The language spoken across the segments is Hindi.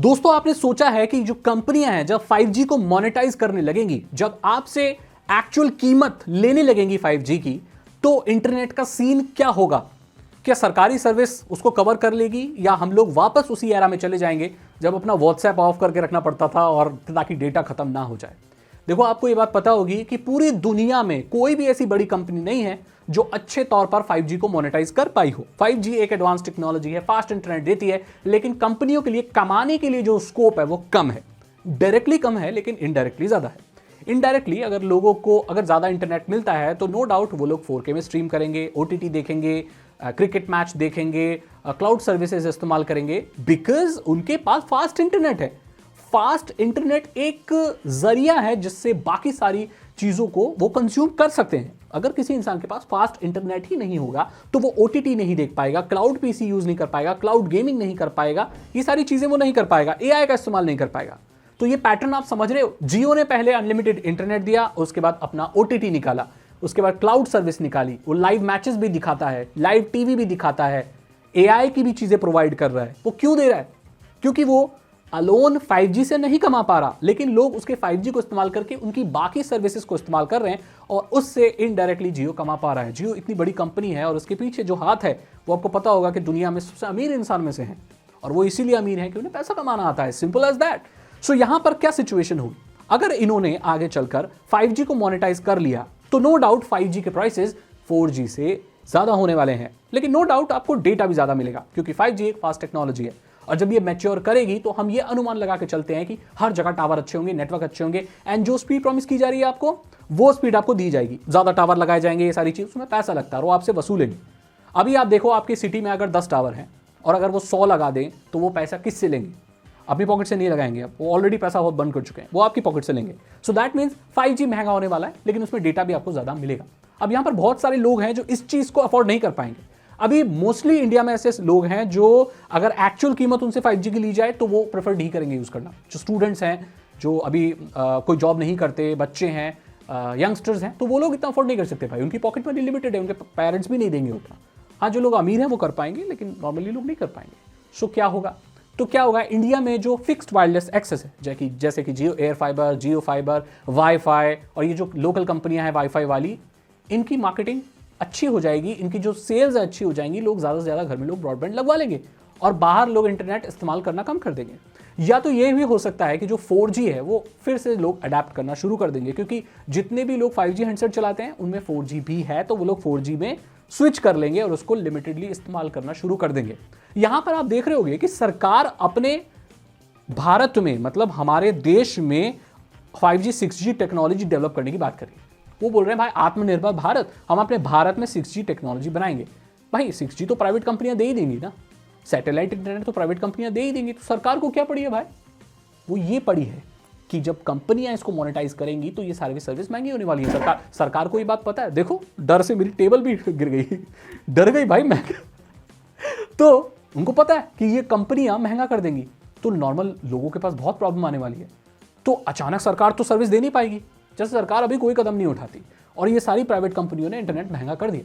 दोस्तों, आपने सोचा है कि जो कंपनियां हैं जब 5G को मोनेटाइज करने लगेंगी, जब आपसे एक्चुअल कीमत लेने लगेंगी 5G की, तो इंटरनेट का सीन क्या होगा? क्या सरकारी सर्विस उसको कवर कर लेगी या हम लोग वापस उसी एरा में चले जाएंगे जब अपना व्हाट्सएप ऑफ करके रखना पड़ता था और ताकि डेटा खत्म ना हो जाए? देखो, आपको ये बात पता होगी कि पूरी दुनिया में कोई भी ऐसी बड़ी कंपनी नहीं है जो अच्छे तौर पर 5G को मोनेटाइज कर पाई हो। 5G एक एडवांस टेक्नोलॉजी है, फास्ट इंटरनेट देती है, लेकिन कंपनियों के लिए कमाने के लिए जो स्कोप है वो कम है। डायरेक्टली कम है, लेकिन इनडायरेक्टली ज्यादा है। इनडायरेक्टली अगर लोगों को अगर ज्यादा इंटरनेट मिलता है तो नो डाउट वो लोग 4K में स्ट्रीम करेंगे, OTT देखेंगे, क्रिकेट मैच देखेंगे, क्लाउड सर्विसेज इस्तेमाल करेंगे, बिकॉज उनके पास फास्ट इंटरनेट है। फास्ट इंटरनेट एक जरिया है जिससे बाकी सारी चीजों को वो कंज्यूम कर सकते हैं। अगर किसी इंसान के पास फास्ट इंटरनेट ही नहीं होगा तो वो OTT नहीं देख पाएगा, क्लाउड PC यूज नहीं कर पाएगा, क्लाउड गेमिंग नहीं कर पाएगा, ये सारी चीजें वो नहीं कर पाएगा, AI का इस्तेमाल नहीं कर पाएगा। तो ये पैटर्न आप समझ रहे हो। जियो ने पहले अनलिमिटेड इंटरनेट दिया, उसके बाद अपना OTT निकाला, उसके बाद क्लाउड सर्विस निकाली, वो लाइव मैचेस भी दिखाता है, लाइव टीवी भी दिखाता है, AI की भी चीजें प्रोवाइड कर रहा है। वो क्यों दे रहा है? क्योंकि वो अलोन 5G से नहीं कमा पा रहा, लेकिन लोग उसके 5G को इस्तेमाल करके उनकी बाकी सर्विसेज को इस्तेमाल कर रहे हैं और उससे इनडायरेक्टली जियो कमा पा रहा है। जियो इतनी बड़ी कंपनी है और उसके पीछे जो हाथ है वो आपको पता होगा कि दुनिया में सबसे अमीर इंसान में से हैं, और वो इसीलिए अमीर है कि उन्हें पैसा कमाना आता है। Simple as that. सो यहां पर क्या सिचुएशन होगी? अगर इन्होंने आगे चलकर 5G को मोनेटाइज कर लिया तो नो डाउट 5G के प्राइसेस 4G से ज्यादा होने वाले हैं, लेकिन नो डाउट आपको डेटा भी ज्यादा मिलेगा क्योंकि 5G एक फास्ट टेक्नोलॉजी है। और जब ये मैच्योर करेगी तो हम ये अनुमान लगा के चलते हैं कि हर जगह टावर अच्छे होंगे, नेटवर्क अच्छे होंगे, एंड जो स्पीड प्रॉमिस की जा रही है आपको वो स्पीड आपको दी जाएगी। ज्यादा टावर लगाए जाएंगे, ये सारी चीज, उसमें पैसा लगता है, वो आपसे वसूलेंगे। अभी आप देखो, आपकी सिटी में अगर 10 टावर हैं और अगर वो 100 लगा दें तो वो पैसा किससे लेंगे? अपनी पॉकेट से नहीं लगाएंगे, वो ऑलरेडी पैसा बहुत बंद कर चुके हैं, वो आपकी पॉकेट से लेंगे। सो दैट मीन्स 5G महंगा होने वाला है, लेकिन उसमें डेटा भी आपको ज्यादा मिलेगा। अब यहां पर बहुत सारे लोग हैं जो इस चीज को अफोर्ड नहीं कर पाएंगे। अभी मोस्टली इंडिया में ऐसे लोग हैं जो अगर एक्चुअल कीमत उनसे 5G की ली जाए तो वो प्रेफर नहीं करेंगे यूज करना। जो स्टूडेंट्स हैं, जो अभी कोई जॉब नहीं करते, बच्चे हैं, यंगस्टर्स हैं, तो वो लोग इतना अफोर्ड नहीं कर सकते भाई, उनकी पॉकेट मनी लिमिटेड है, उनके पेरेंट्स भी नहीं देंगे उतना। हाँ, जो लोग अमीर हैं वो कर पाएंगे, लेकिन नॉर्मली लोग नहीं कर पाएंगे। सो क्या होगा? तो क्या होगा, इंडिया में जो फिक्स्ड वायरलेस एक्सेस है, जैसे कि जियो एयर फाइबर, जियो फाइबर, वाईफाई, और ये जो लोकल कंपनियां हैं वाईफाई वाली, इनकी मार्केटिंग अच्छी हो जाएगी, इनकी जो सेल्स अच्छी हो जाएंगी, लोग ज़्यादा से ज़्यादा घर में लोग ब्रॉडबैंड लगवा लेंगे और बाहर लोग इंटरनेट इस्तेमाल करना कम कर देंगे। या तो ये भी हो सकता है कि जो 4G है वो फिर से लोग अडेप्ट करना शुरू कर देंगे, क्योंकि जितने भी लोग 5G हैंडसेट चलाते हैं उनमें 4G भी है, तो वो लोग 4G में स्विच कर लेंगे और उसको लिमिटेडली इस्तेमाल करना शुरू कर देंगे। यहां पर आप देख रहे होंगे कि सरकार अपने भारत में, मतलब हमारे देश में 5G 6G टेक्नोलॉजी डेवलप करने की बात कर रही है। वो बोल रहे हैं भाई आत्मनिर्भर भारत, हम अपने भारत में 6G टेक्नोलॉजी बनाएंगे। भाई 6G तो प्राइवेट कंपनियां दे ही देंगी ना, सैटेलाइट इंटरनेट तो प्राइवेट कंपनियां दे ही देंगी, तो सरकार को क्या पड़ी है भाई? वो ये पड़ी है कि जब कंपनियां इसको मोनेटाइज करेंगी तो ये सर्विस महंगी होने वाली है। सरकार को ये बात पता है। देखो, डर से मेरी टेबल भी गिर गई, डर गई भाई मैं। तो उनको पता है कि ये कंपनियां महंगा कर देंगी तो नॉर्मल लोगों के पास बहुत प्रॉब्लम आने वाली है। तो अचानक सरकार तो सर्विस दे नहीं पाएगी, जैसे सरकार अभी कोई कदम नहीं उठाती और ये सारी प्राइवेट कंपनियों ने इंटरनेट महंगा कर दिया,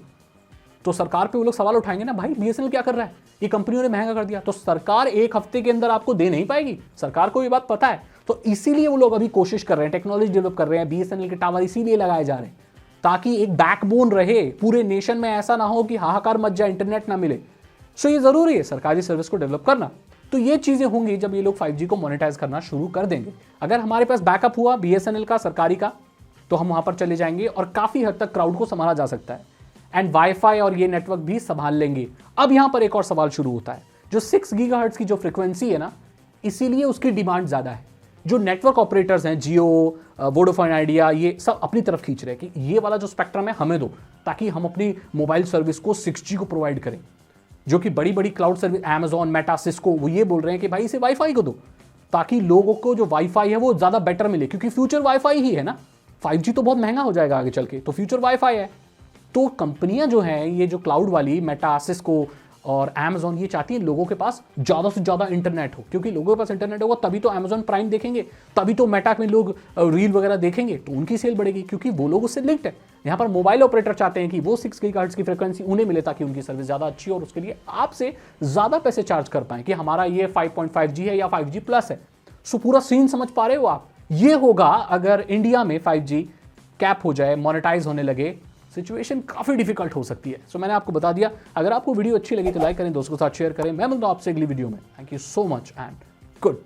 तो सरकार पे वो लोग सवाल उठाएंगे ना, भाई BSNL क्या कर रहा है, ये कंपनियों ने महंगा कर दिया। तो सरकार एक हफ्ते के अंदर आपको दे नहीं पाएगी, सरकार को ये बात पता है। तो इसीलिए वो लोग अभी कोशिश कर रहे हैं, टेक्नोलॉजी डेवलप कर रहे हैं, BSNL के टावर इसीलिए लगाए जा रहे हैं ताकि एक बैकबोन रहे पूरे नेशन में, ऐसा ना हो कि हाहाकार मच जाए, इंटरनेट ना मिले। सो ये जरूरी है सरकारी सर्विस को डेवलप करना। तो ये चीजें होंगी जब ये लोग 5G को मोनेटाइज करना शुरू कर देंगे। अगर हमारे पास बैकअप हुआ BSNL का, सरकारी का, तो हम वहां पर चले जाएंगे और काफी हद तक क्राउड को संभाला जा सकता है, एंड वाईफाई और ये नेटवर्क भी संभाल लेंगे। अब यहां पर एक और सवाल शुरू होता है, जो 6 गीगाहर्ट्ज की जो फ्रीक्वेंसी है ना, इसीलिए उसकी डिमांड ज्यादा है। जो नेटवर्क ऑपरेटर्स हैं, जियो, वोडाफोन आइडिया, ये सब अपनी तरफ खींच रहे हैं कि ये वाला जो स्पेक्ट्रम है हमें दो, ताकि हम अपनी मोबाइल सर्विस को 6G को प्रोवाइड करें। जो कि बड़ी बड़ी cloud service, Amazon, Meta, Cisco, वो ये बोल रहे हैं कि भाई इसे वाईफाई को दो, ताकि लोगों को जो वाईफाई है वो ज्यादा बेटर मिले, क्योंकि फ्यूचर वाईफाई ही है ना। 5G तो बहुत महंगा हो जाएगा आगे चल के, तो फ्यूचर वाईफाई है। तो कंपनियां जो हैं, ये जो क्लाउड वाली, मेटा, सिस्को और Amazon, ये चाहती हैं लोगों के पास ज़्यादा से ज़्यादा इंटरनेट हो, क्योंकि लोगों के पास इंटरनेट होगा तभी तो Amazon प्राइम देखेंगे, तभी तो मेटा में लोग रील वगैरह देखेंगे, तो उनकी सेल बढ़ेगी क्योंकि वो लोग उससे लिंक्ड है। यहां पर मोबाइल ऑपरेटर चाहते हैं कि वो 6 गीगाहर्ट्ज की फ्रीक्वेंसी उन्हें मिले ताकि उनकी सर्विस ज्यादा अच्छी हो और उसके लिए आपसे ज्यादा पैसे चार्ज कर पाए कि हमारा ये 5.5G है या 5G प्लस है। सो पूरा सीन समझ पा रहे हो आप? ये होगा अगर इंडिया में 5G कैप हो जाए, मोनेटाइज होने लगे, सिचुएशन काफी डिफिकल्ट हो सकती है। सो मैंने आपको बता दिया। अगर आपको वीडियो अच्छी लगी तो लाइक करें, दोस्तों के साथ शेयर करें। मैं मिलता हूं आपसे अगली वीडियो में। Thank you so much and good